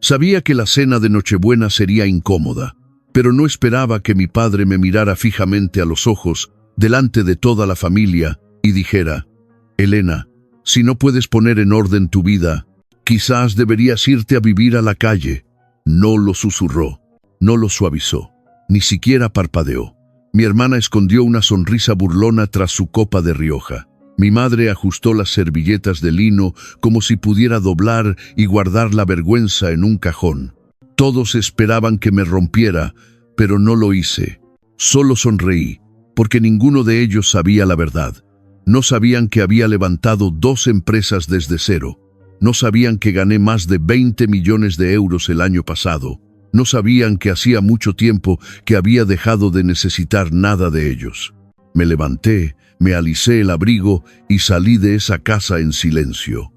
Sabía que la cena de Nochebuena sería incómoda, pero no esperaba que mi padre me mirara fijamente a los ojos, delante de toda la familia, y dijera: «Elena, si no puedes poner en orden tu vida, quizás deberías irte a vivir a la calle». No lo susurró, no lo suavizó, ni siquiera parpadeó. Mi hermana escondió una sonrisa burlona tras su copa de Rioja. Mi madre ajustó las servilletas de lino como si pudiera doblar y guardar la vergüenza en un cajón. Todos esperaban que me rompiera, pero no lo hice. Solo sonreí, porque ninguno de ellos sabía la verdad. No sabían que había levantado 2 empresas desde cero. No sabían que gané más de 20 millones de euros el año pasado. No sabían que hacía mucho tiempo que había dejado de necesitar nada de ellos. Me levanté, me alicé el abrigo y salí de esa casa en silencio.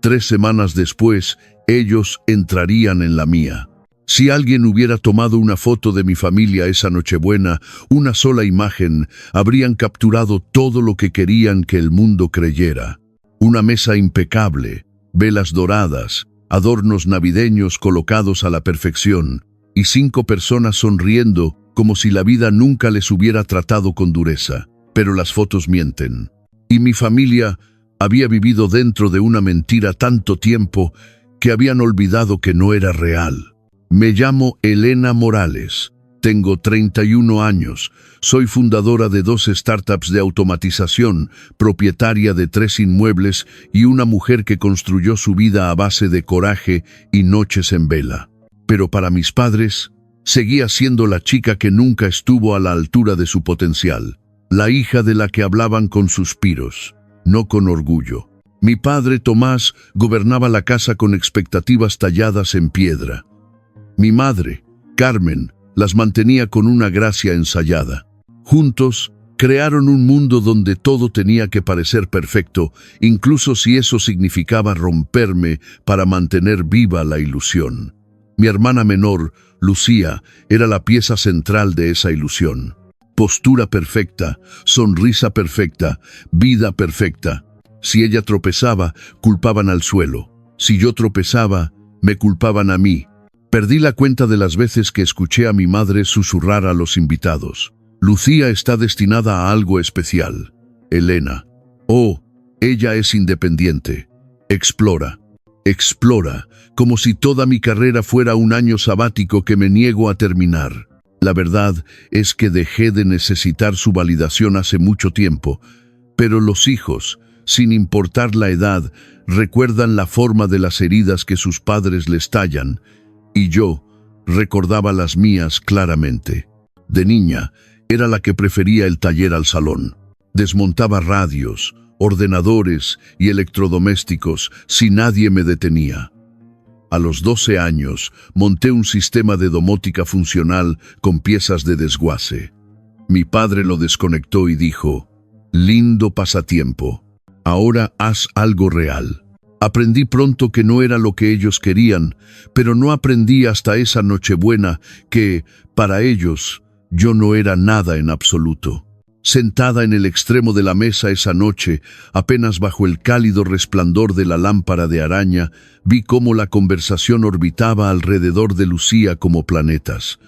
3 semanas después, ellos entrarían en la mía. Si alguien hubiera tomado una foto de mi familia esa Nochebuena, una sola imagen, habrían capturado todo lo que querían que el mundo creyera. Una mesa impecable, velas doradas, adornos navideños colocados a la perfección, y 5 personas sonriendo como si la vida nunca les hubiera tratado con dureza. Pero las fotos mienten. Y mi familia había vivido dentro de una mentira tanto tiempo que habían olvidado que no era real. Me llamo Elena Morales. Tengo 31 años. Soy fundadora de 2 startups de automatización, propietaria de 3 inmuebles y una mujer que construyó su vida a base de coraje y noches en vela. Pero para mis padres, seguía siendo la chica que nunca estuvo a la altura de su potencial. La hija de la que hablaban con suspiros, no con orgullo. Mi padre, Tomás, gobernaba la casa con expectativas talladas en piedra. Mi madre, Carmen, las mantenía con una gracia ensayada. Juntos, crearon un mundo donde todo tenía que parecer perfecto, incluso si eso significaba romperme para mantener viva la ilusión. Mi hermana menor, Lucía, era la pieza central de esa ilusión. Postura perfecta, sonrisa perfecta, vida perfecta. Si ella tropezaba, culpaban al suelo. Si yo tropezaba, me culpaban a mí. Perdí la cuenta de las veces que escuché a mi madre susurrar a los invitados: «Lucía está destinada a algo especial. Elena. Oh, ella es independiente. Explora. Explora», como si toda mi carrera fuera un año sabático que me niego a terminar. La verdad es que dejé de necesitar su validación hace mucho tiempo, pero los hijos, sin importar la edad, recuerdan la forma de las heridas que sus padres les tallan, y yo recordaba las mías claramente. De niña, era la que prefería el taller al salón. Desmontaba radios, ordenadores y electrodomésticos si nadie me detenía. A los 12 años, monté un sistema de domótica funcional con piezas de desguace. Mi padre lo desconectó y dijo: «Lindo pasatiempo. Ahora haz algo real». Aprendí pronto que no era lo que ellos querían, pero no aprendí hasta esa Nochebuena que, para ellos, yo no era nada en absoluto. Sentada en el extremo de la mesa esa noche, apenas bajo el cálido resplandor de la lámpara de araña, vi cómo la conversación orbitaba alrededor de Lucía como planetas.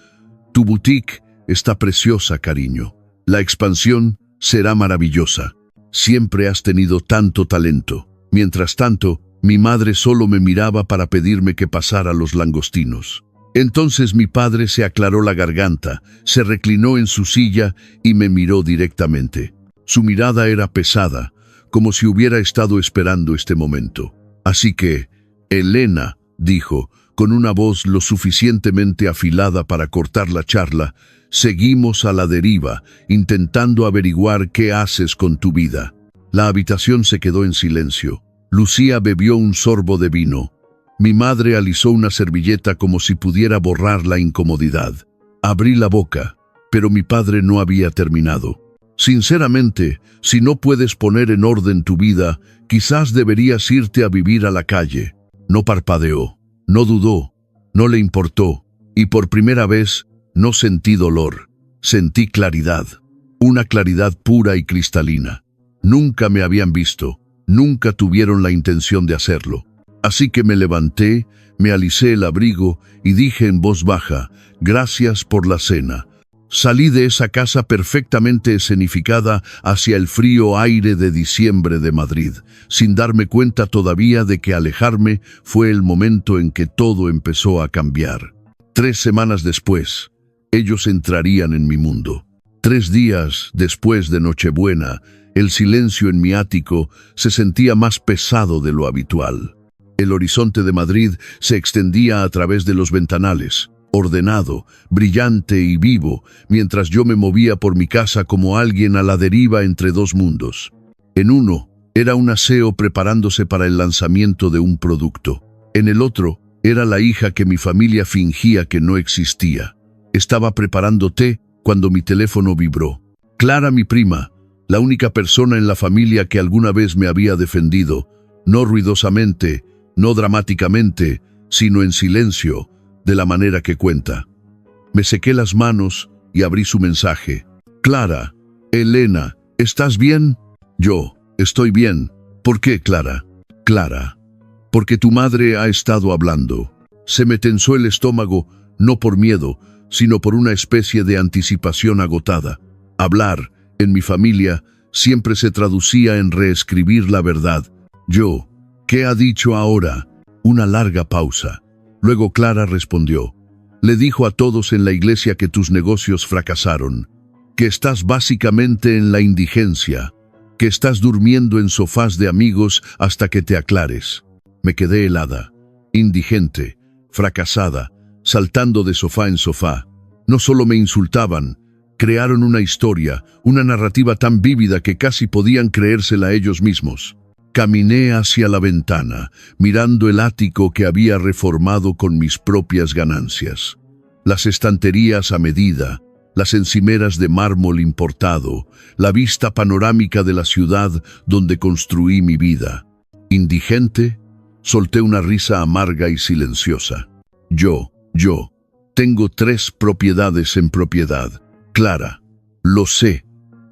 «Tu boutique está preciosa, cariño. La expansión será maravillosa. Siempre has tenido tanto talento». Mientras tanto, mi madre solo me miraba para pedirme que pasara los langostinos. Entonces mi padre se aclaró la garganta, se reclinó en su silla y me miró directamente. Su mirada era pesada, como si hubiera estado esperando este momento. Así que, «Elena», dijo, con una voz lo suficientemente afilada para cortar la charla, «seguimos a la deriva, intentando averiguar qué haces con tu vida». La habitación se quedó en silencio. Lucía bebió un sorbo de vino. Mi madre alisó una servilleta como si pudiera borrar la incomodidad. Abrí la boca, pero mi padre no había terminado. «Sinceramente, si no puedes poner en orden tu vida, quizás deberías irte a vivir a la calle». No parpadeó, no dudó, no le importó, y por primera vez no sentí dolor. Sentí claridad, una claridad pura y cristalina. Nunca me habían visto, nunca tuvieron la intención de hacerlo. Así que me levanté, Me alicé el abrigo y dije en voz baja, «Gracias por la cena». Salí de esa casa perfectamente escenificada hacia el frío aire de diciembre de Madrid, sin darme cuenta todavía de que alejarme fue el momento en que todo empezó a cambiar. 3 semanas después, ellos entrarían en mi mundo. 3 días después de Nochebuena, el silencio en mi ático se sentía más pesado de lo habitual. El horizonte de Madrid se extendía a través de los ventanales, ordenado, brillante y vivo, mientras yo me movía por mi casa como alguien a la deriva entre 2 mundos. En uno, era un aseo preparándose para el lanzamiento de un producto. En el otro, era la hija que mi familia fingía que no existía. Estaba preparando té cuando mi teléfono vibró. Clara, mi prima, la única persona en la familia que alguna vez me había defendido, no ruidosamente, no dramáticamente, sino en silencio, de la manera que cuenta. Me sequé las manos y abrí su mensaje. «Clara, Elena, ¿estás bien?» Yo, «Estoy bien». «¿Por qué, Clara?» «Clara, porque tu madre ha estado hablando». Se me tensó el estómago, no por miedo, sino por una especie de anticipación agotada. Hablar, en mi familia, siempre se traducía en reescribir la verdad. Yo, «¿Qué ha dicho ahora?» Una larga pausa. Luego Clara respondió, «Le dijo a todos en la iglesia que tus negocios fracasaron, que estás básicamente en la indigencia, que estás durmiendo en sofás de amigos hasta que te aclares». Me quedé helada, indigente, fracasada, saltando de sofá en sofá. No solo me insultaban, crearon una historia, una narrativa tan vívida que casi podían creérsela ellos mismos. Caminé hacia la ventana, mirando el ático que había reformado con mis propias ganancias. Las estanterías a medida, las encimeras de mármol importado, la vista panorámica de la ciudad donde construí mi vida. Indigente, solté una risa amarga y silenciosa. Yo, tengo 3 propiedades en propiedad. Clara, lo sé,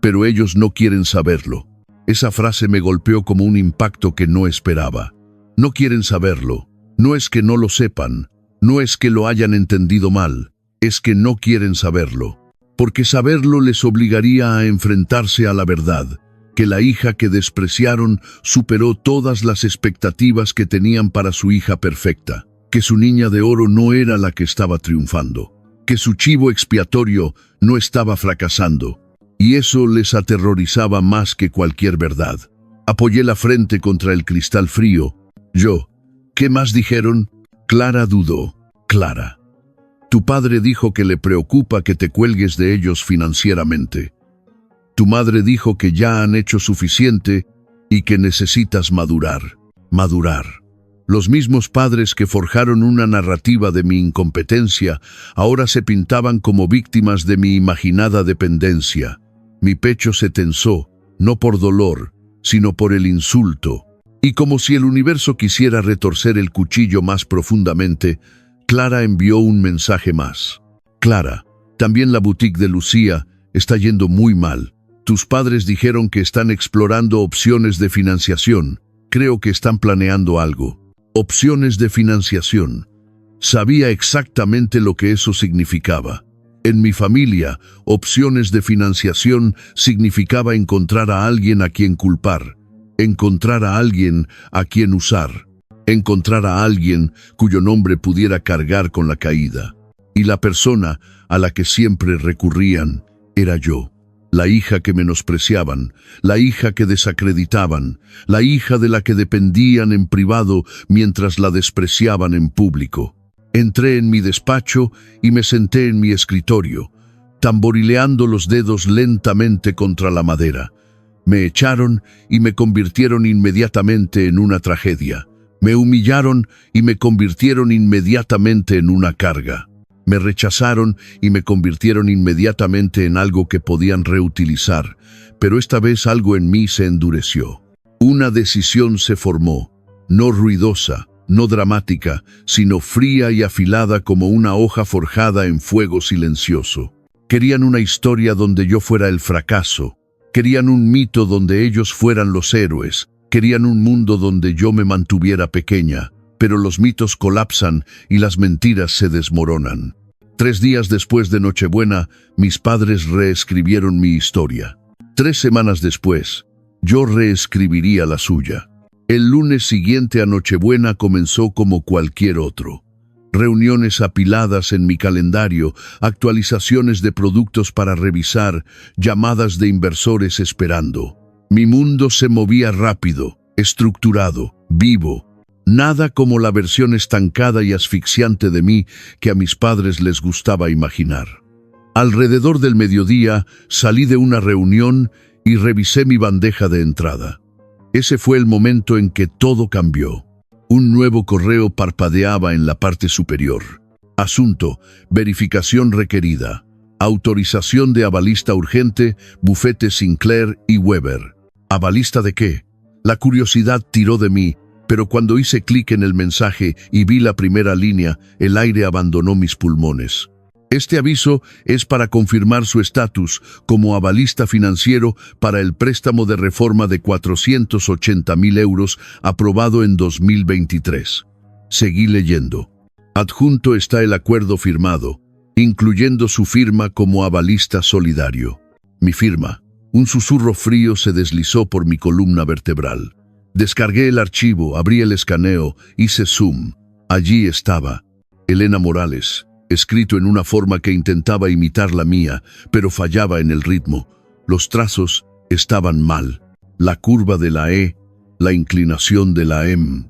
pero ellos no quieren saberlo. Esa frase me golpeó como un impacto que no esperaba. No quieren saberlo. No es que no lo sepan. No es que lo hayan entendido mal. Es que no quieren saberlo. Porque saberlo les obligaría a enfrentarse a la verdad. Que la hija que despreciaron superó todas las expectativas que tenían para su hija perfecta. Que su niña de oro no era la que estaba triunfando. Que su chivo expiatorio no estaba fracasando. Y eso les aterrorizaba más que cualquier verdad. Apoyé la frente contra el cristal frío. Yo, ¿qué más dijeron? Clara dudó. Clara, tu padre dijo que le preocupa que te cuelgues de ellos financieramente. Tu madre dijo que ya han hecho suficiente y que necesitas madurar. Madurar. Los mismos padres que forjaron una narrativa de mi incompetencia ahora se pintaban como víctimas de mi imaginada dependencia. Mi pecho se tensó, no por dolor, sino por el insulto. Y como si el universo quisiera retorcer el cuchillo más profundamente, Clara envió un mensaje más. Clara, también la boutique de Lucía está yendo muy mal. Tus padres dijeron que están explorando opciones de financiación. Creo que están planeando algo. Opciones de financiación. Sabía exactamente lo que eso significaba. En mi familia, opciones de financiación significaba encontrar a alguien a quien culpar, encontrar a alguien a quien usar, encontrar a alguien cuyo nombre pudiera cargar con la caída. Y la persona a la que siempre recurrían era yo, la hija que menospreciaban, la hija que desacreditaban, la hija de la que dependían en privado mientras la despreciaban en público. Entré en mi despacho y me senté en mi escritorio, tamborileando los dedos lentamente contra la madera. Me echaron y me convirtieron inmediatamente en una tragedia. Me humillaron y me convirtieron inmediatamente en una carga. Me rechazaron y me convirtieron inmediatamente en algo que podían reutilizar, pero esta vez algo en mí se endureció. Una decisión se formó, no ruidosa, no dramática, sino fría y afilada como una hoja forjada en fuego silencioso. Querían una historia donde yo fuera el fracaso. Querían un mito donde ellos fueran los héroes. Querían un mundo donde yo me mantuviera pequeña, pero los mitos colapsan y las mentiras se desmoronan. 3 días después de Nochebuena, mis padres reescribieron mi historia. 3 semanas después, yo reescribiría la suya. El lunes siguiente a Nochebuena comenzó como cualquier otro. Reuniones apiladas en mi calendario, actualizaciones de productos para revisar, llamadas de inversores esperando. Mi mundo se movía rápido, estructurado, vivo. Nada como la versión estancada y asfixiante de mí que a mis padres les gustaba imaginar. Alrededor del mediodía salí de una reunión y revisé mi bandeja de entrada. Ese fue el momento en que todo cambió. Un nuevo correo parpadeaba en la parte superior. Asunto: verificación requerida. Autorización de avalista urgente, bufete Sinclair y Weber. ¿Avalista de qué? La curiosidad tiró de mí, pero cuando hice clic en el mensaje y vi la primera línea, el aire abandonó mis pulmones. Este aviso es para confirmar su estatus como avalista financiero para el préstamo de reforma de 480.000 euros aprobado en 2023. Seguí leyendo. Adjunto está el acuerdo firmado, incluyendo su firma como avalista solidario. Mi firma. Un susurro frío se deslizó por mi columna vertebral. Descargué el archivo, abrí el escaneo, hice zoom. Allí estaba. Elena Morales, escrito en una forma que intentaba imitar la mía, pero fallaba en el ritmo. Los trazos estaban mal. La curva de la E, la inclinación de la M.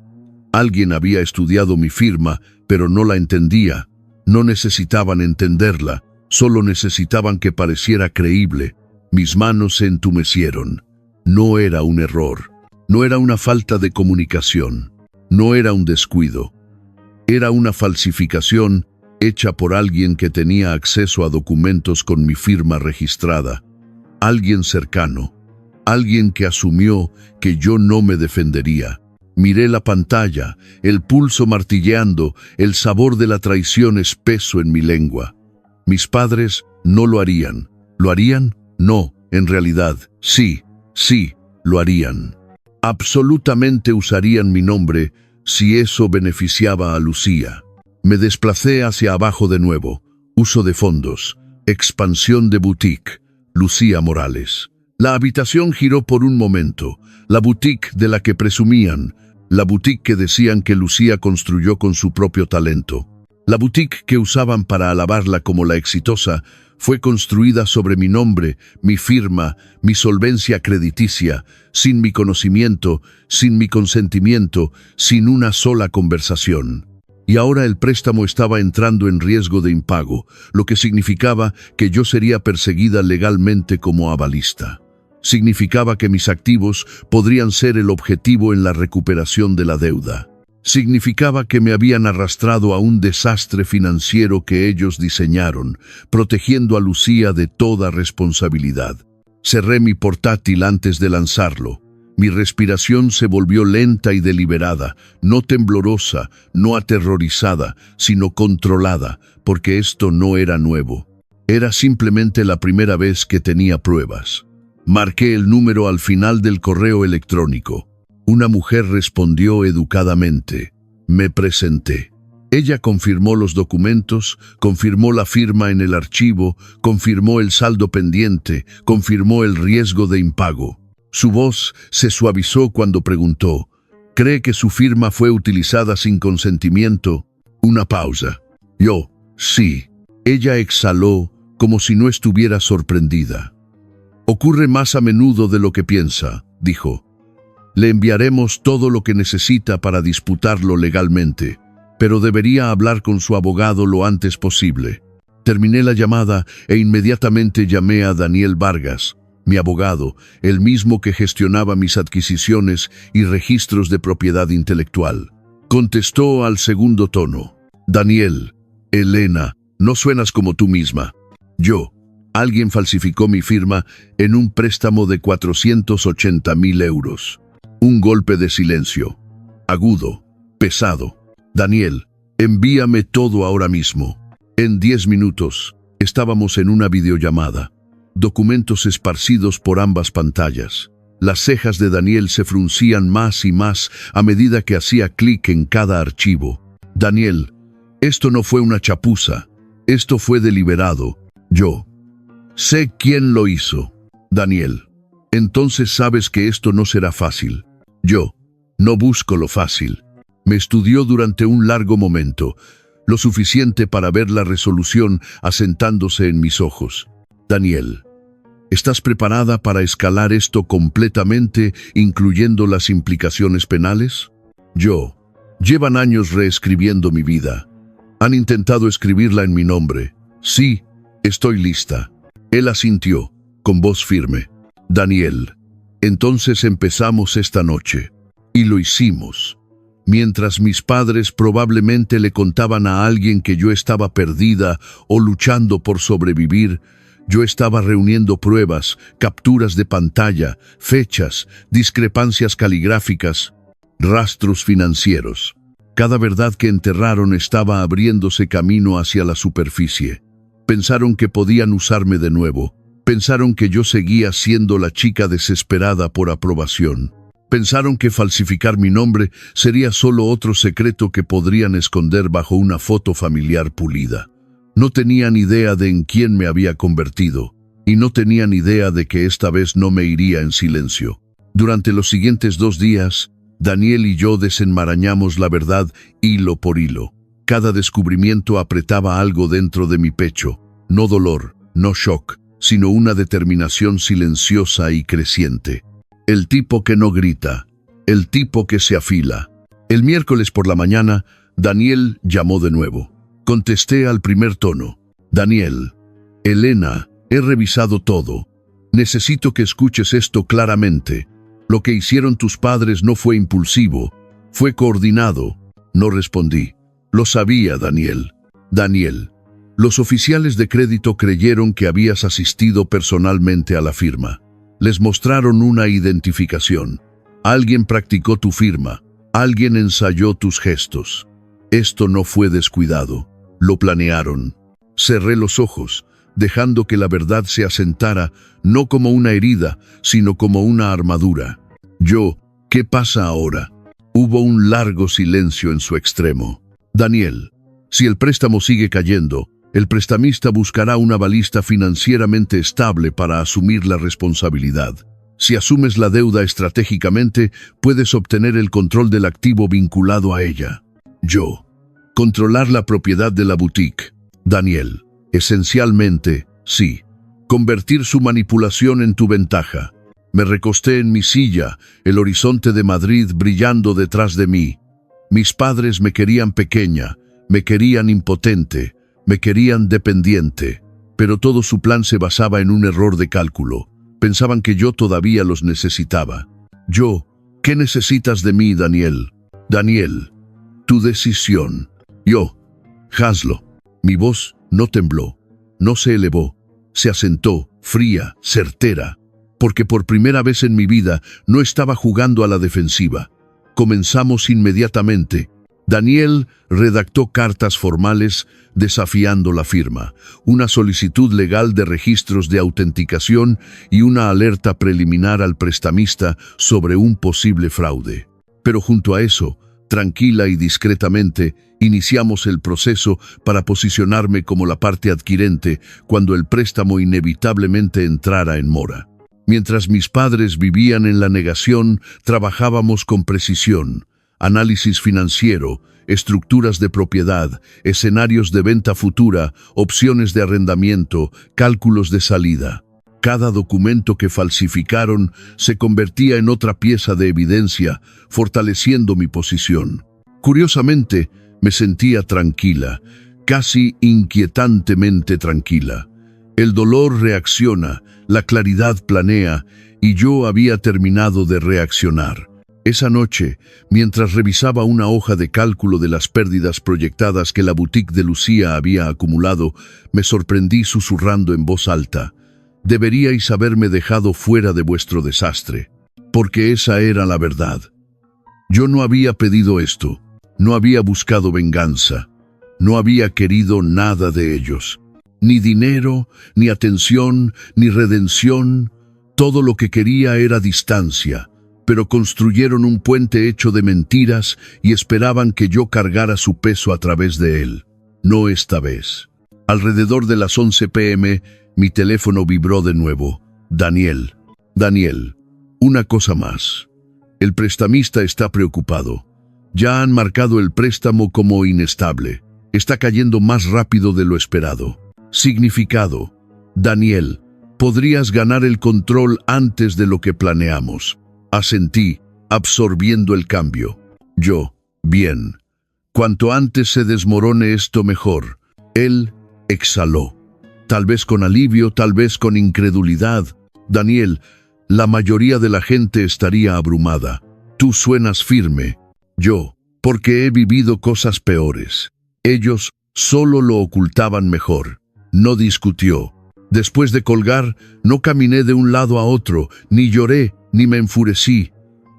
Alguien había estudiado mi firma, pero no la entendía. No necesitaban entenderla, solo necesitaban que pareciera creíble. Mis manos se entumecieron. No era un error. No era una falta de comunicación. No era un descuido. Era una falsificación hecha por alguien que tenía acceso a documentos con mi firma registrada. Alguien cercano. Alguien que asumió que yo no me defendería. Miré la pantalla, el pulso martilleando, el sabor de la traición espeso en mi lengua. Mis padres no lo harían. ¿Lo harían? No, en realidad, sí, lo harían. Absolutamente usarían mi nombre si eso beneficiaba a Lucía. Me desplacé hacia abajo de nuevo. Uso de fondos. Expansión de boutique. Lucía Morales. La habitación giró por un momento. La boutique de la que presumían. La boutique que decían que Lucía construyó con su propio talento. La boutique que usaban para alabarla como la exitosa fue construida sobre mi nombre, mi firma, mi solvencia crediticia, sin mi conocimiento, sin mi consentimiento, sin una sola conversación. Y ahora el préstamo estaba entrando en riesgo de impago, lo que significaba que yo sería perseguida legalmente como avalista. Significaba que mis activos podrían ser el objetivo en la recuperación de la deuda. Significaba que me habían arrastrado a un desastre financiero que ellos diseñaron, protegiendo a Lucía de toda responsabilidad. Cerré mi portátil antes de lanzarlo. Mi respiración se volvió lenta y deliberada, no temblorosa, no aterrorizada, sino controlada, porque esto no era nuevo. Era simplemente la primera vez que tenía pruebas. Marqué el número al final del correo electrónico. Una mujer respondió educadamente. Me presenté. Ella confirmó los documentos, confirmó la firma en el archivo, confirmó el saldo pendiente, confirmó el riesgo de impago. Su voz se suavizó cuando preguntó, ¿cree que su firma fue utilizada sin consentimiento? Una pausa. Yo, sí. Ella exhaló como si no estuviera sorprendida. Ocurre más a menudo de lo que piensa, dijo. Le enviaremos todo lo que necesita para disputarlo legalmente, pero debería hablar con su abogado lo antes posible. Terminé la llamada e inmediatamente llamé a Daniel Vargas, mi abogado, el mismo que gestionaba mis adquisiciones y registros de propiedad intelectual. Contestó al segundo tono. Daniel, Elena, no suenas como tú misma. Yo. Alguien falsificó mi firma en un préstamo de 480.000 euros. Un golpe de silencio. Agudo. Pesado. Daniel, envíame todo ahora mismo. En 10 minutos, estábamos en una videollamada. Documentos esparcidos por ambas pantallas. Las cejas de Daniel se fruncían más y más a medida que hacía clic en cada archivo. Daniel, esto no fue una chapuza. Esto fue deliberado. Yo sé quién lo hizo. Daniel, entonces sabes que esto no será fácil. Yo no busco lo fácil. Me estudió durante un largo momento, lo suficiente para ver la resolución asentándose en mis ojos. Daniel, ¿estás preparada para escalar esto completamente, incluyendo las implicaciones penales? Yo. Llevan años reescribiendo mi vida. Han intentado escribirla en mi nombre. Sí, estoy lista. Él asintió, con voz firme. Daniel, entonces empezamos esta noche. Y lo hicimos. Mientras mis padres probablemente le contaban a alguien que yo estaba perdida o luchando por sobrevivir, yo estaba reuniendo pruebas, capturas de pantalla, fechas, discrepancias caligráficas, rastros financieros. Cada verdad que enterraron estaba abriéndose camino hacia la superficie. Pensaron que podían usarme de nuevo. Pensaron que yo seguía siendo la chica desesperada por aprobación. Pensaron que falsificar mi nombre sería solo otro secreto que podrían esconder bajo una foto familiar pulida. No tenían idea de en quién me había convertido, y no tenían idea de que esta vez no me iría en silencio. Durante los siguientes 2 días, Daniel y yo desenmarañamos la verdad hilo por hilo. Cada descubrimiento apretaba algo dentro de mi pecho, no dolor, no shock, sino una determinación silenciosa y creciente. El tipo que no grita, el tipo que se afila. El miércoles por la mañana, Daniel llamó de nuevo. Contesté al primer tono. Daniel, Elena, he revisado todo. Necesito que escuches esto claramente. Lo que hicieron tus padres no fue impulsivo, fue coordinado. No respondí. Lo sabía, Daniel. Daniel, los oficiales de crédito creyeron que habías asistido personalmente a la firma. Les mostraron una identificación. Alguien practicó tu firma. Alguien ensayó tus gestos. Esto no fue descuidado. Lo planearon. Cerré los ojos, dejando que la verdad se asentara, no como una herida, sino como una armadura. ¿Qué pasa ahora? Hubo un largo silencio en su extremo. Daniel, si el préstamo sigue cayendo, el prestamista buscará una balista financieramente estable para asumir la responsabilidad. Si asumes la deuda estratégicamente, puedes obtener el control del activo vinculado a ella. Controlar la propiedad de la boutique. Daniel, esencialmente, sí. Convertir su manipulación en tu ventaja. Me recosté en mi silla, el horizonte de Madrid brillando detrás de mí. Mis padres me querían pequeña, me querían impotente, me querían dependiente, pero todo su plan se basaba en un error de cálculo. Pensaban que yo todavía los necesitaba. ¿Qué necesitas de mí, Daniel? Daniel, tu decisión. Hazlo. Mi voz no tembló, no se elevó, se asentó, fría, certera, porque por primera vez en mi vida no estaba jugando a la defensiva. Comenzamos inmediatamente. Daniel redactó cartas formales desafiando la firma, una solicitud legal de registros de autenticación y una alerta preliminar al prestamista sobre un posible fraude. Pero junto a eso, tranquila y discretamente, iniciamos el proceso para posicionarme como la parte adquirente cuando el préstamo inevitablemente entrara en mora. Mientras mis padres vivían en la negación, trabajábamos con precisión. Análisis financiero, estructuras de propiedad, escenarios de venta futura, opciones de arrendamiento, cálculos de salida. Cada documento que falsificaron se convertía en otra pieza de evidencia, fortaleciendo mi posición. Curiosamente, me sentía tranquila, casi inquietantemente tranquila. El dolor reacciona, la claridad planea, y yo había terminado de reaccionar. Esa noche, mientras revisaba una hoja de cálculo de las pérdidas proyectadas que la boutique de Lucía había acumulado, me sorprendí susurrando en voz alta: «Deberíais haberme dejado fuera de vuestro desastre, porque esa era la verdad». Yo no había pedido esto, no había buscado venganza, no había querido nada de ellos. Ni dinero, ni atención, ni redención. Todo lo que quería era distancia, pero construyeron un puente hecho de mentiras y esperaban que yo cargara su peso a través de él. No esta vez. Alrededor de las 11 p.m., mi teléfono vibró de nuevo. Daniel. Daniel, una cosa más. El prestamista está preocupado. Ya han marcado el préstamo como inestable. Está cayendo más rápido de lo esperado. Significado. Daniel, podrías ganar el control antes de lo que planeamos. Asentí, absorbiendo el cambio. Yo, bien. Cuanto antes se desmorone esto mejor. Él exhaló. Tal vez con alivio, tal vez con incredulidad. Daniel, la mayoría de la gente estaría abrumada. Tú suenas firme. Yo, porque he vivido cosas peores. Ellos solo lo ocultaban mejor. No discutió. Después de colgar, no caminé de un lado a otro, ni lloré, ni me enfurecí.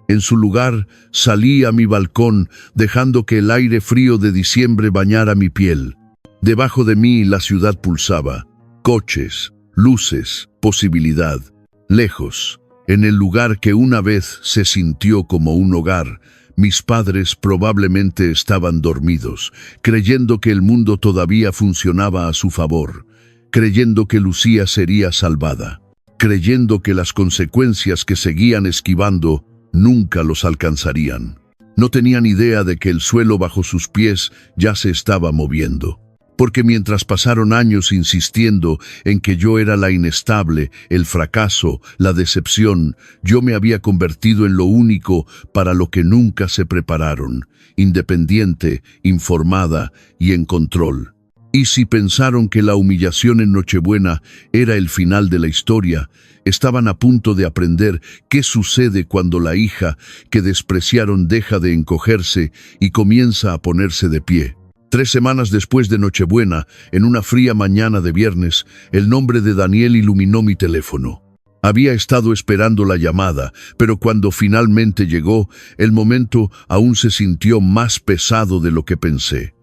En su lugar, salí a mi balcón, dejando que el aire frío de diciembre bañara mi piel. Debajo de mí la ciudad pulsaba. Coches, luces, posibilidad. Lejos, en el lugar que una vez se sintió como un hogar, mis padres probablemente estaban dormidos, creyendo que el mundo todavía funcionaba a su favor, creyendo que Lucía sería salvada, creyendo que las consecuencias que seguían esquivando nunca los alcanzarían. No tenían idea de que el suelo bajo sus pies ya se estaba moviendo. Porque mientras pasaron años insistiendo en que yo era la inestable, el fracaso, la decepción, yo me había convertido en lo único para lo que nunca se prepararon, independiente, informada y en control. Y si pensaron que la humillación en Nochebuena era el final de la historia, estaban a punto de aprender qué sucede cuando la hija que despreciaron deja de encogerse y comienza a ponerse de pie. 3 semanas después de Nochebuena, en una fría mañana de viernes, el nombre de Daniel iluminó mi teléfono. Había estado esperando la llamada, pero cuando finalmente llegó, el momento aún se sintió más pesado de lo que pensé.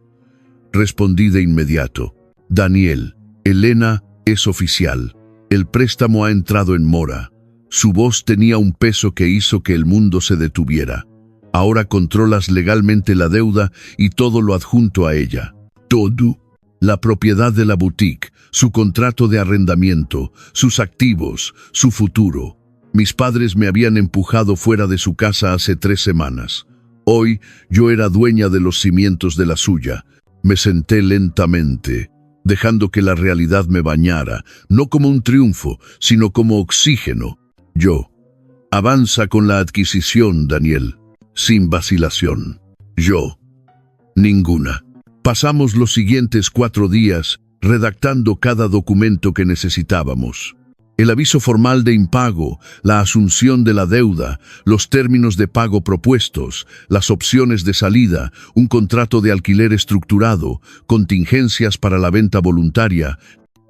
Respondí de inmediato. Daniel, Elena es oficial. El préstamo ha entrado en mora. Su voz tenía un peso que hizo que el mundo se detuviera. Ahora controlas legalmente la deuda y todo lo adjunto a ella. Todo. La propiedad de la boutique, su contrato de arrendamiento, sus activos, su futuro. Mis padres me habían empujado fuera de su casa hace 3 semanas. Hoy yo era dueña de los cimientos de la suya. Me senté lentamente, dejando que la realidad me bañara, no como un triunfo, sino como oxígeno. Yo. Avanza con la adquisición, Daniel. Sin vacilación. Yo. Ninguna. Pasamos los siguientes 4 días redactando cada documento que necesitábamos. El aviso formal de impago, la asunción de la deuda, los términos de pago propuestos, las opciones de salida, un contrato de alquiler estructurado, contingencias para la venta voluntaria,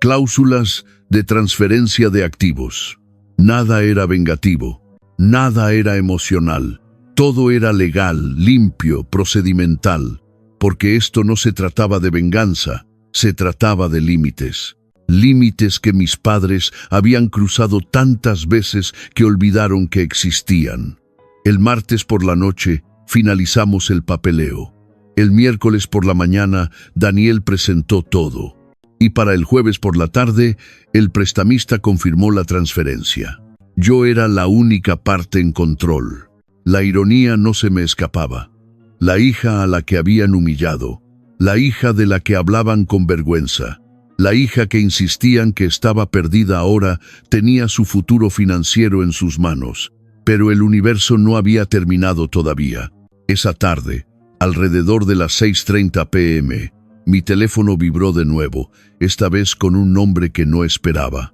cláusulas de transferencia de activos. Nada era vengativo. Nada era emocional. Todo era legal, limpio, procedimental, porque esto no se trataba de venganza, se trataba de límites. Límites que mis padres habían cruzado tantas veces que olvidaron que existían. El martes por la noche finalizamos el papeleo. El miércoles por la mañana Daniel presentó todo. Y para el jueves por la tarde, el prestamista confirmó la transferencia. Yo era la única parte en control. La ironía no se me escapaba. La hija a la que habían humillado, la hija de la que hablaban con vergüenza, la hija que insistían que estaba perdida ahora tenía su futuro financiero en sus manos. Pero el universo no había terminado todavía. Esa tarde, alrededor de las 6:30 p.m., mi teléfono vibró de nuevo, esta vez con un nombre que no esperaba.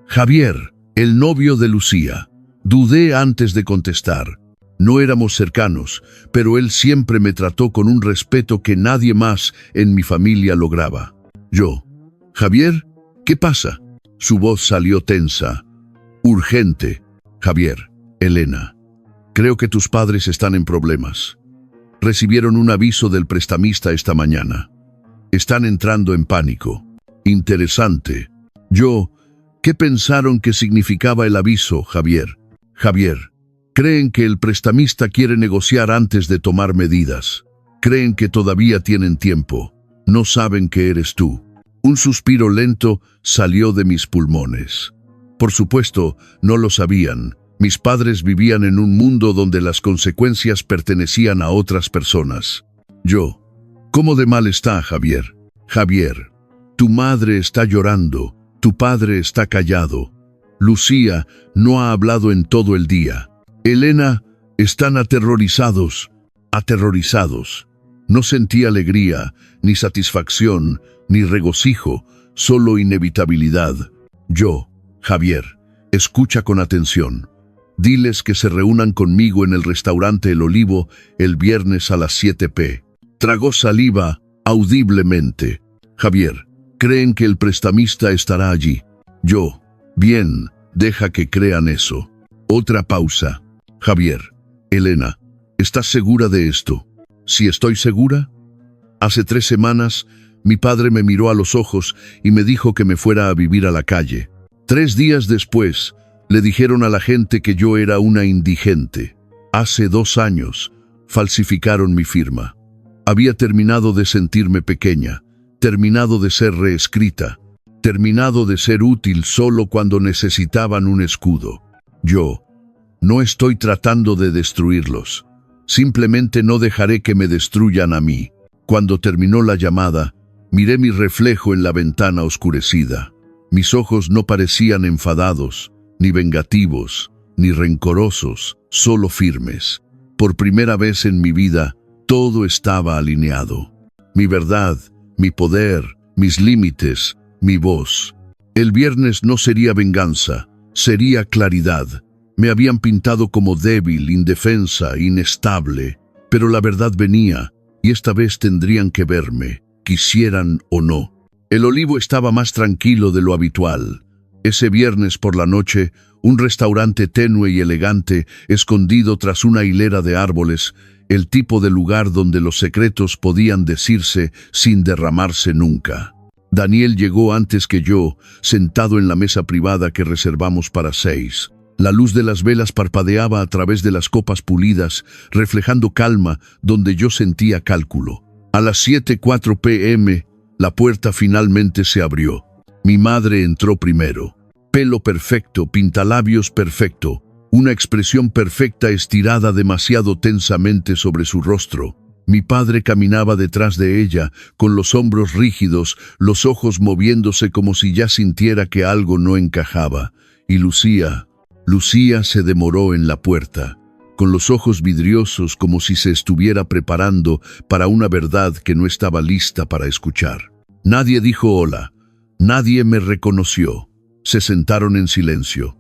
Javier, el novio de Lucía. Dudé antes de contestar. No éramos cercanos, pero él siempre me trató con un respeto que nadie más en mi familia lograba. Yo. Javier, ¿qué pasa? Su voz salió tensa. Urgente. Javier, Elena. Creo que tus padres están en problemas. Recibieron un aviso del prestamista esta mañana. Están entrando en pánico. Interesante. Yo, ¿Qué pensaron que significaba el aviso, Javier? Javier, creen que el prestamista quiere negociar antes de tomar medidas. Creen que todavía tienen tiempo. No saben que eres tú. Un suspiro lento salió de mis pulmones. Por supuesto, no lo sabían. Mis padres vivían en un mundo donde las consecuencias pertenecían a otras personas. Yo, ¿cómo de mal está, Javier? Javier, tu madre está llorando, tu padre está callado. Lucía no ha hablado en todo el día. Elena, están aterrorizados, aterrorizados. No sentí alegría, ni satisfacción, ni regocijo, solo inevitabilidad. Yo, Javier, escucha con atención. Diles que se reúnan conmigo en el restaurante El Olivo el viernes a las 7 p. Tragó saliva audiblemente. Javier, creen que el prestamista estará allí. Yo, bien, deja que crean eso. Otra pausa. Javier, Elena, ¿estás segura de esto? ¿Si estoy segura? Hace 3 semanas, mi padre me miró a los ojos y me dijo que me fuera a vivir a la calle. 3 días después, le dijeron a la gente que yo era una indigente. Hace 2 años, falsificaron mi firma. Había terminado de sentirme pequeña, terminado de ser reescrita, terminado de ser útil solo cuando necesitaban un escudo. Yo no estoy tratando de destruirlos. Simplemente no dejaré que me destruyan a mí. Cuando terminó la llamada, miré mi reflejo en la ventana oscurecida. Mis ojos no parecían enfadados, ni vengativos, ni rencorosos, solo firmes. Por primera vez en mi vida, todo estaba alineado. Mi verdad, mi poder, mis límites, mi voz. El viernes no sería venganza, sería claridad. Me habían pintado como débil, indefensa, inestable, pero la verdad venía, y esta vez tendrían que verme, quisieran o no. El Olivo estaba más tranquilo de lo habitual. Ese viernes por la noche, un restaurante tenue y elegante, escondido tras una hilera de árboles, el tipo de lugar donde los secretos podían decirse sin derramarse nunca. Daniel llegó antes que yo, sentado en la mesa privada que reservamos para 6. La luz de las velas parpadeaba a través de las copas pulidas, reflejando calma donde yo sentía cálculo. A las 7:04 p.m., la puerta finalmente se abrió. Mi madre entró primero. Pelo perfecto, pintalabios perfecto, una expresión perfecta estirada demasiado tensamente sobre su rostro. Mi padre caminaba detrás de ella, con los hombros rígidos, los ojos moviéndose como si ya sintiera que algo no encajaba. Y Lucía se demoró en la puerta, con los ojos vidriosos como si se estuviera preparando para una verdad que no estaba lista para escuchar. Nadie dijo hola, nadie me reconoció. Se sentaron en silencio.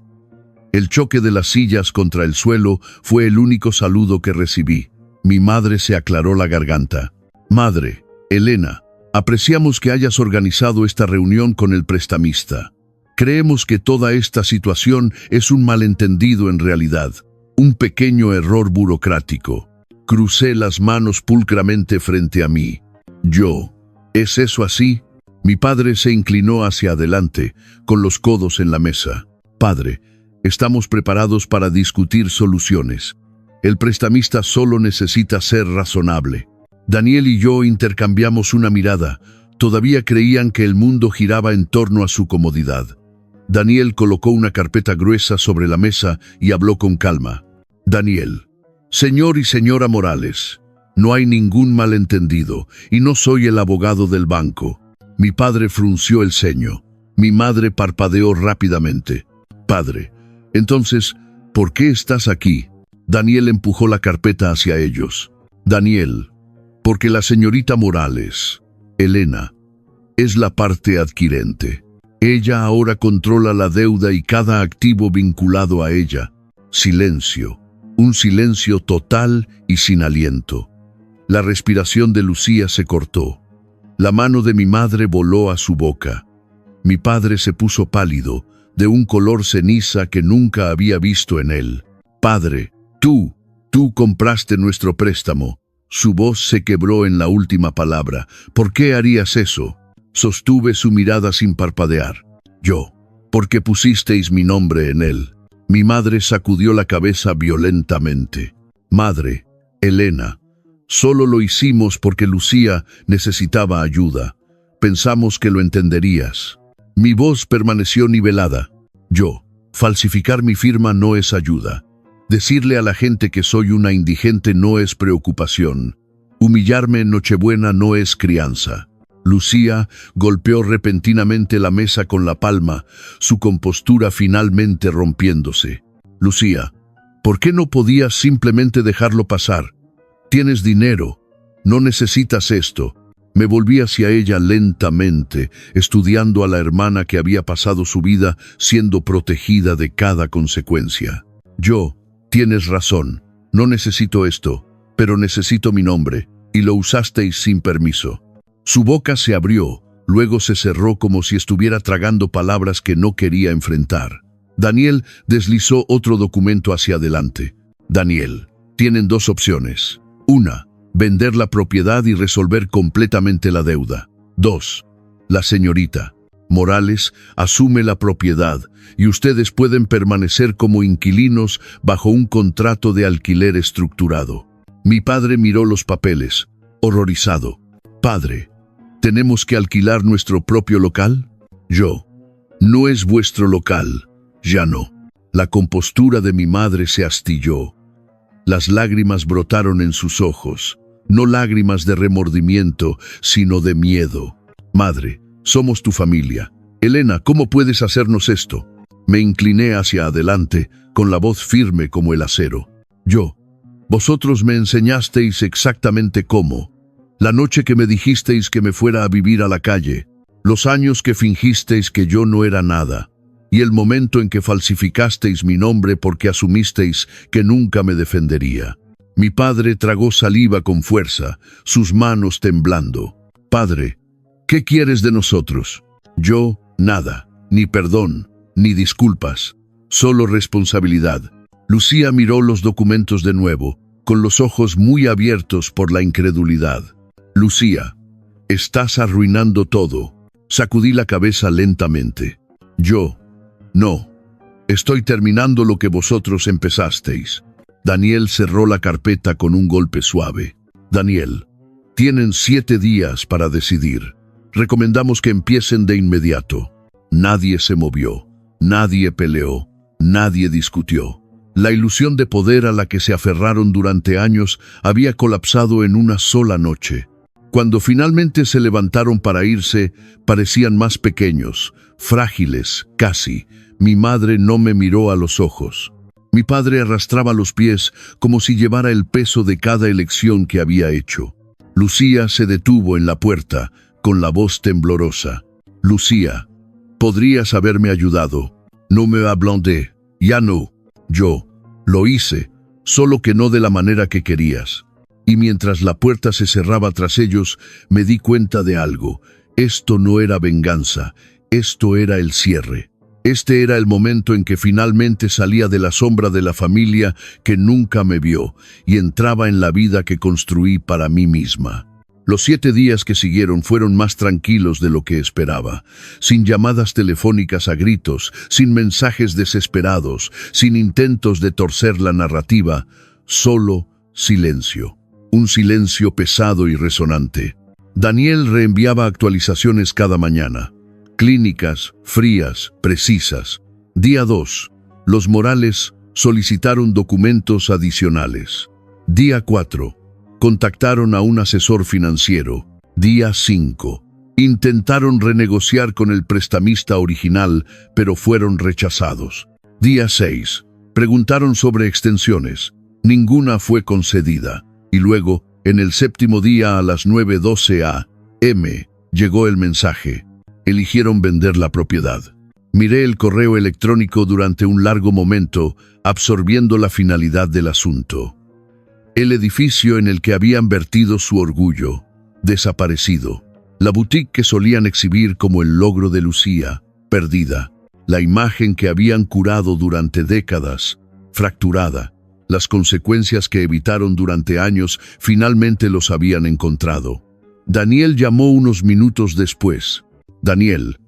El choque de las sillas contra el suelo fue el único saludo que recibí. Mi madre se aclaró la garganta. Madre, Elena, apreciamos que hayas organizado esta reunión con el prestamista. Creemos que toda esta situación es un malentendido en realidad, un pequeño error burocrático. Crucé las manos pulcramente frente a mí. Yo, ¿es eso así? Mi padre se inclinó hacia adelante, con los codos en la mesa. Padre, estamos preparados para discutir soluciones. El prestamista solo necesita ser razonable. Daniel y yo intercambiamos una mirada. Todavía creían que el mundo giraba en torno a su comodidad. Daniel colocó una carpeta gruesa sobre la mesa y habló con calma. Daniel, señor y señora Morales, no hay ningún malentendido y no soy el abogado del banco. Mi padre frunció el ceño. Mi madre parpadeó rápidamente. Padre, entonces, ¿por qué estás aquí? Daniel empujó la carpeta hacia ellos. Daniel, porque la señorita Morales, Elena, es la parte adquirente. Ella ahora controla la deuda y cada activo vinculado a ella. Silencio. Un silencio total y sin aliento. La respiración de Lucía se cortó. La mano de mi madre voló a su boca. Mi padre se puso pálido, de un color ceniza que nunca había visto en él. Padre, tú compraste nuestro préstamo. Su voz se quebró en la última palabra. ¿Por qué harías eso? Sostuve su mirada sin parpadear. Yo. porque pusisteis mi nombre en él. Mi madre sacudió la cabeza violentamente. Madre, Elena, solo lo hicimos porque Lucía necesitaba ayuda. Pensamos que lo entenderías. Mi voz permaneció nivelada. Yo, falsificar mi firma no es ayuda. Decirle a la gente que soy una indigente no es preocupación. Humillarme en Nochebuena no es crianza. Lucía golpeó repentinamente la mesa con la palma, su compostura finalmente rompiéndose. Lucía, ¿por qué no podías simplemente dejarlo pasar? Tienes dinero, no necesitas esto. Me volví hacia ella lentamente, estudiando a la hermana que había pasado su vida siendo protegida de cada consecuencia. Yo, tienes razón, no necesito esto, pero necesito mi nombre, y lo usasteis sin permiso. Su boca se abrió, luego se cerró como si estuviera tragando palabras que no quería enfrentar. Daniel deslizó otro documento hacia adelante. Daniel, tienen dos opciones. Una, vender la propiedad y resolver completamente la deuda. 2. La señorita Morales asume la propiedad y ustedes pueden permanecer como inquilinos bajo un contrato de alquiler estructurado. Mi padre miró los papeles, horrorizado. Padre, ¿tenemos que alquilar nuestro propio local? Yo, no es vuestro local, ya no. La compostura de mi madre se astilló. Las lágrimas brotaron en sus ojos, no lágrimas de remordimiento, sino de miedo. Madre, somos tu familia. Elena, ¿cómo puedes hacernos esto? Me incliné hacia adelante, con la voz firme como el acero. Yo, vosotros me enseñasteis exactamente cómo. La noche que me dijisteis que me fuera a vivir a la calle, los años que fingisteis que yo no era nada, y el momento en que falsificasteis mi nombre porque asumisteis que nunca me defendería. Mi padre tragó saliva con fuerza, sus manos temblando. Padre, ¿qué quieres de nosotros? Yo, nada, ni perdón, ni disculpas, solo responsabilidad. Lucía miró los documentos de nuevo, con los ojos muy abiertos por la incredulidad. Lucía, estás arruinando todo. Sacudí la cabeza lentamente. Yo, no, estoy terminando lo que vosotros empezasteis. Daniel cerró la carpeta con un golpe suave. Daniel, tienen 7 días para decidir. Recomendamos que empiecen de inmediato. Nadie se movió, nadie peleó, nadie discutió. La ilusión de poder a la que se aferraron durante años había colapsado en una sola noche. Cuando finalmente se levantaron para irse, parecían más pequeños, frágiles, casi. Mi madre no me miró a los ojos. Mi padre arrastraba los pies como si llevara el peso de cada elección que había hecho. Lucía se detuvo en la puerta, con la voz temblorosa. Lucía, podrías haberme ayudado. No me ablandé. Ya no. Yo lo hice, solo que no de la manera que querías. Y mientras la puerta se cerraba tras ellos, me di cuenta de algo. Esto no era venganza, esto era el cierre. Este era el momento en que finalmente salía de la sombra de la familia que nunca me vio y entraba en la vida que construí para mí misma. Los 7 días que siguieron fueron más tranquilos de lo que esperaba, sin llamadas telefónicas a gritos, sin mensajes desesperados, sin intentos de torcer la narrativa, solo silencio. Un silencio pesado y resonante. Daniel reenviaba actualizaciones cada mañana. Clínicas, frías, precisas. Día 2. Los Morales solicitaron documentos adicionales. Día 4. Contactaron a un asesor financiero. Día 5. Intentaron renegociar con el prestamista original, pero fueron rechazados. Día 6. Preguntaron sobre extensiones. Ninguna fue concedida. Y luego, en el 7º día a las 9:12 a.m., llegó el mensaje. Eligieron vender la propiedad. Miré el correo electrónico durante un largo momento, absorbiendo la finalidad del asunto. El edificio en el que habían vertido su orgullo, desaparecido. La boutique que solían exhibir como el logro de Lucía, perdida. La imagen que habían curado durante décadas, fracturada. Las consecuencias que evitaron durante años finalmente los habían encontrado. Daniel llamó unos minutos después. Daniel,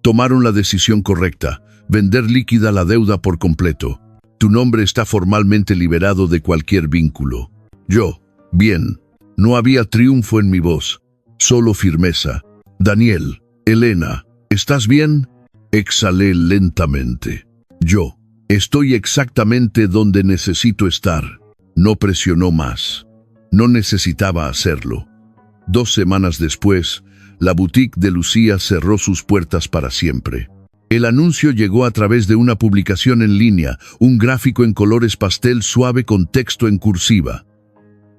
Tomaron la decisión correcta, vender líquida la deuda por completo. Tu nombre está formalmente liberado de cualquier vínculo. Yo, bien. No había triunfo en mi voz, solo firmeza. Daniel, Elena, ¿estás bien? Exhalé lentamente. Yo, estoy exactamente donde necesito estar. No presionó más. No necesitaba hacerlo. 2 semanas después, la boutique de Lucía cerró sus puertas para siempre. El anuncio llegó a través de una publicación en línea, un gráfico en colores pastel suave con texto en cursiva.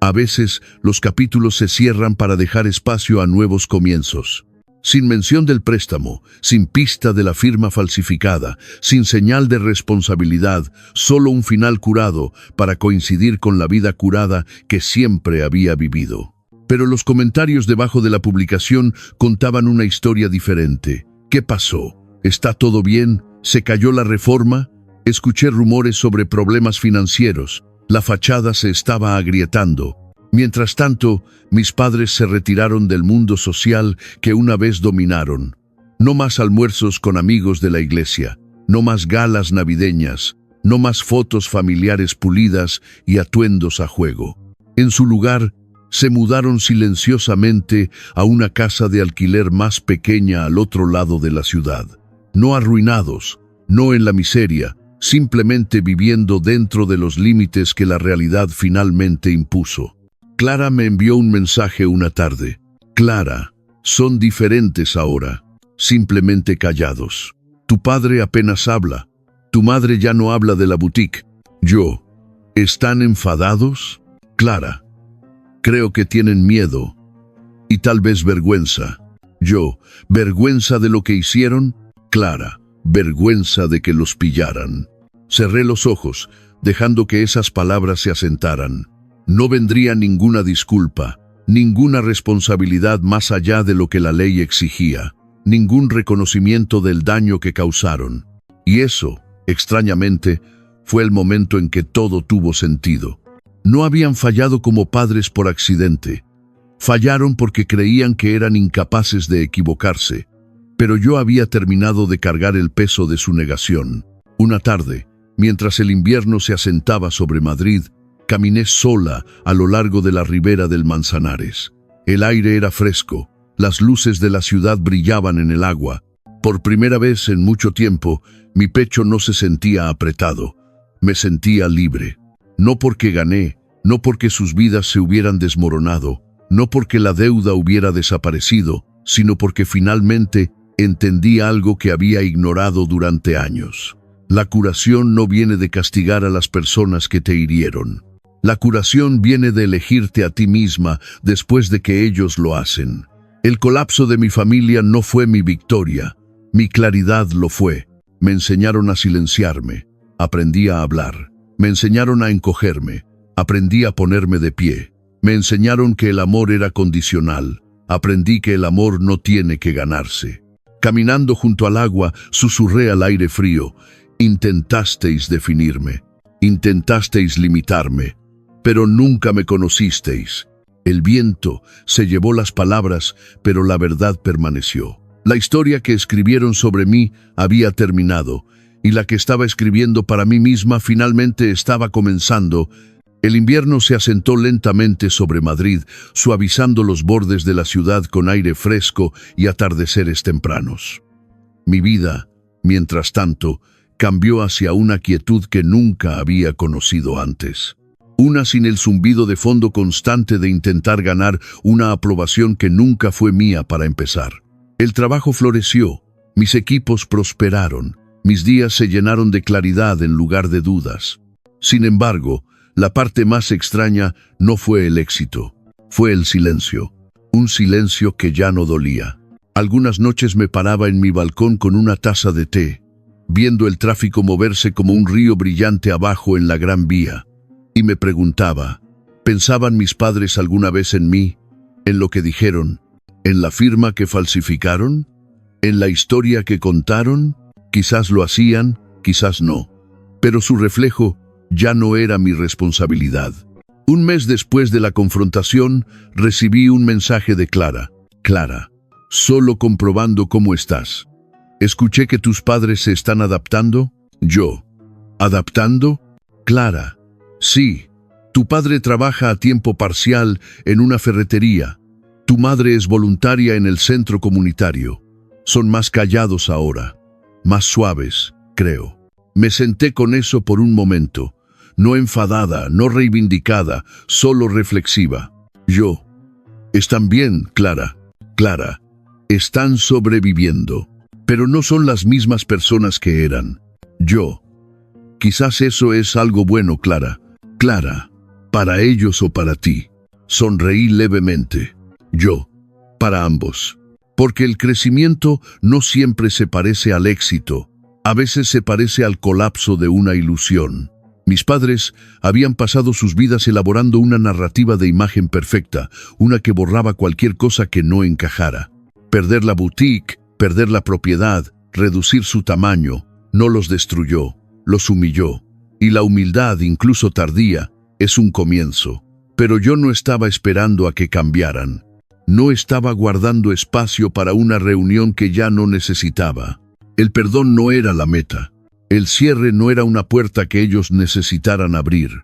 A veces, los capítulos se cierran para dejar espacio a nuevos comienzos. Sin mención del préstamo, sin pista de la firma falsificada, sin señal de responsabilidad, solo un final curado para coincidir con la vida curada que siempre había vivido. Pero los comentarios debajo de la publicación contaban una historia diferente. ¿Qué pasó? ¿Está todo bien? ¿Se cayó la reforma? Escuché rumores sobre problemas financieros. La fachada se estaba agrietando. Mientras tanto, mis padres se retiraron del mundo social que una vez dominaron. No más almuerzos con amigos de la iglesia, no más galas navideñas, no más fotos familiares pulidas y atuendos a juego. En su lugar, se mudaron silenciosamente a una casa de alquiler más pequeña al otro lado de la ciudad. No arruinados, no en la miseria, simplemente viviendo dentro de los límites que la realidad finalmente impuso. Clara me envió un mensaje una tarde. Clara, son diferentes ahora, simplemente callados. Tu padre apenas habla, tu madre ya no habla de la boutique. Yo, ¿están enfadados? Clara, creo que tienen miedo y tal vez vergüenza. Yo, ¿vergüenza de lo que hicieron? Clara, vergüenza de que los pillaran. Cerré los ojos, dejando que esas palabras se asentaran. No vendría ninguna disculpa, ninguna responsabilidad más allá de lo que la ley exigía, ningún reconocimiento del daño que causaron. Y eso, extrañamente, fue el momento en que todo tuvo sentido. No habían fallado como padres por accidente. Fallaron porque creían que eran incapaces de equivocarse. Pero yo había terminado de cargar el peso de su negación. Una tarde, mientras el invierno se asentaba sobre Madrid, caminé sola a lo largo de la ribera del Manzanares. El aire era fresco, las luces de la ciudad brillaban en el agua. Por primera vez en mucho tiempo, mi pecho no se sentía apretado. Me sentía libre. No porque gané, no porque sus vidas se hubieran desmoronado, no porque la deuda hubiera desaparecido, sino porque finalmente entendí algo que había ignorado durante años. La curación no viene de castigar a las personas que te hirieron. La curación viene de elegirte a ti misma después de que ellos lo hacen. El colapso de mi familia no fue mi victoria, mi claridad lo fue. Me enseñaron a silenciarme, aprendí a hablar. Me enseñaron a encogerme, aprendí a ponerme de pie. Me enseñaron que el amor era condicional, aprendí que el amor no tiene que ganarse. Caminando junto al agua, susurré al aire frío, intentasteis definirme, intentasteis limitarme, pero nunca me conocisteis. El viento se llevó las palabras, pero la verdad permaneció. La historia que escribieron sobre mí había terminado, y la que estaba escribiendo para mí misma finalmente estaba comenzando. El invierno se asentó lentamente sobre Madrid, suavizando los bordes de la ciudad con aire fresco y atardeceres tempranos. Mi vida, mientras tanto, cambió hacia una quietud que nunca había conocido antes. Una sin el zumbido de fondo constante de intentar ganar una aprobación que nunca fue mía para empezar. El trabajo floreció, mis equipos prosperaron, mis días se llenaron de claridad en lugar de dudas. Sin embargo, la parte más extraña no fue el éxito, fue el silencio. Un silencio que ya no dolía. Algunas noches me paraba en mi balcón con una taza de té, viendo el tráfico moverse como un río brillante abajo en la Gran Vía. Y me preguntaba, ¿pensaban mis padres alguna vez en mí? ¿En lo que dijeron? ¿En la firma que falsificaron? ¿En la historia que contaron? Quizás lo hacían, quizás no. Pero su reflejo ya no era mi responsabilidad. Un mes después de la confrontación, recibí un mensaje de Clara. Clara, solo comprobando cómo estás. Escuché que tus padres se están adaptando. Yo. ¿Adaptando? Clara. Sí. Tu padre trabaja a tiempo parcial en una ferretería. Tu madre es voluntaria en el centro comunitario. Son más callados ahora. Más suaves, creo. Me senté con eso por un momento. No enfadada, no reivindicada, solo reflexiva. Yo. Están bien, Clara. Clara. Están sobreviviendo. Pero no son las mismas personas que eran. Yo. Quizás eso es algo bueno, Clara. Clara. Para ellos o para ti. Sonreí levemente. Yo. Para ambos. Porque el crecimiento no siempre se parece al éxito. A veces se parece al colapso de una ilusión. Mis padres habían pasado sus vidas elaborando una narrativa de imagen perfecta, una que borraba cualquier cosa que no encajara. Perder la boutique, perder la propiedad, reducir su tamaño, no los destruyó, los humilló. Y la humildad, incluso tardía, es un comienzo. Pero yo no estaba esperando a que cambiaran. No estaba guardando espacio para una reunión que ya no necesitaba. El perdón no era la meta. El cierre no era una puerta que ellos necesitaran abrir.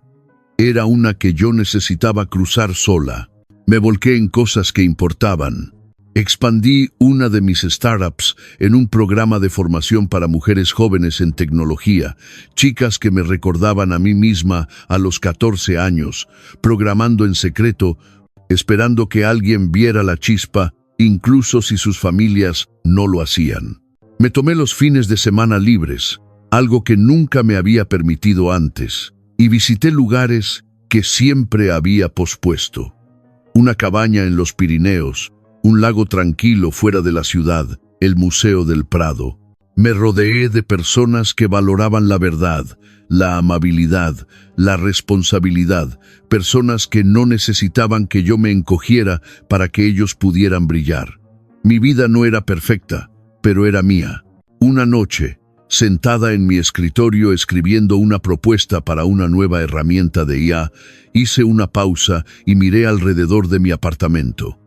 Era una que yo necesitaba cruzar sola. Me volqué en cosas que importaban. Expandí una de mis startups en un programa de formación para mujeres jóvenes en tecnología, chicas que me recordaban a mí misma a los 14 años, programando en secreto, esperando que alguien viera la chispa, incluso si sus familias no lo hacían. Me tomé los fines de semana libres, algo que nunca me había permitido antes, y visité lugares que siempre había pospuesto. Una cabaña en los Pirineos, un lago tranquilo fuera de la ciudad, el Museo del Prado. Me rodeé de personas que valoraban la verdad, la amabilidad, la responsabilidad, personas que no necesitaban que yo me encogiera para que ellos pudieran brillar. Mi vida no era perfecta, pero era mía. Una noche, sentada en mi escritorio escribiendo una propuesta para una nueva herramienta de IA, hice una pausa y miré alrededor de mi apartamento.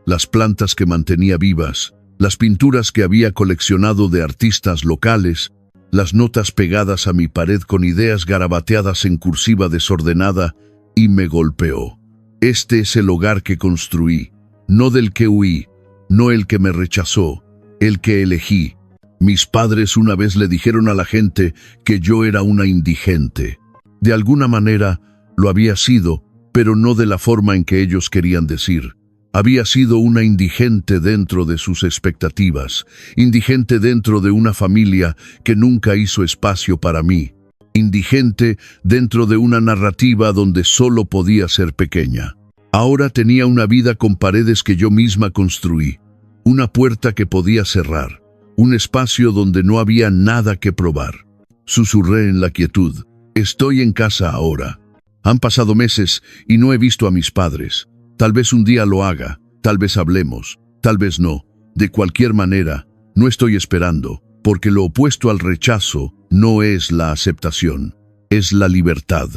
Las plantas que mantenía vivas, las pinturas que había coleccionado de artistas locales, las notas pegadas a mi pared con ideas garabateadas en cursiva desordenada, y me golpeó. Este es el hogar que construí, no del que huí, no el que me rechazó, el que elegí. Mis padres una vez le dijeron a la gente que yo era una indigente. De alguna manera lo había sido, pero no de la forma en que ellos querían decir. Había sido una indigente dentro de sus expectativas, indigente dentro de una familia que nunca hizo espacio para mí, indigente dentro de una narrativa donde solo podía ser pequeña. Ahora tenía una vida con paredes que yo misma construí, una puerta que podía cerrar, un espacio donde no había nada que probar. Susurré en la quietud. Estoy en casa ahora. Han pasado meses y no he visto a mis padres. Tal vez un día lo haga, tal vez hablemos, tal vez no. De cualquier manera, no estoy esperando, porque lo opuesto al rechazo no es la aceptación, es la libertad.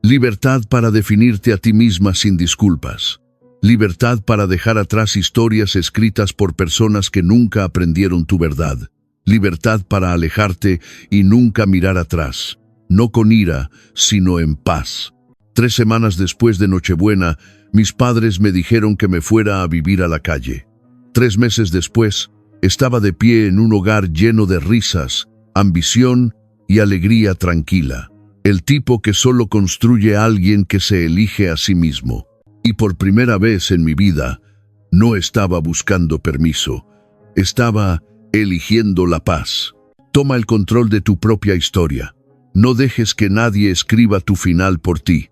Libertad para definirte a ti misma sin disculpas. Libertad para dejar atrás historias escritas por personas que nunca aprendieron tu verdad. Libertad para alejarte y nunca mirar atrás, no con ira, sino en paz. 3 semanas después de Nochebuena, mis padres me dijeron que me fuera a vivir a la calle. 3 meses después, estaba de pie en un hogar lleno de risas, ambición y alegría tranquila. El tipo que solo construye a alguien que se elige a sí mismo. Y por primera vez en mi vida, no estaba buscando permiso. Estaba eligiendo la paz. Toma el control de tu propia historia. No dejes que nadie escriba tu final por ti.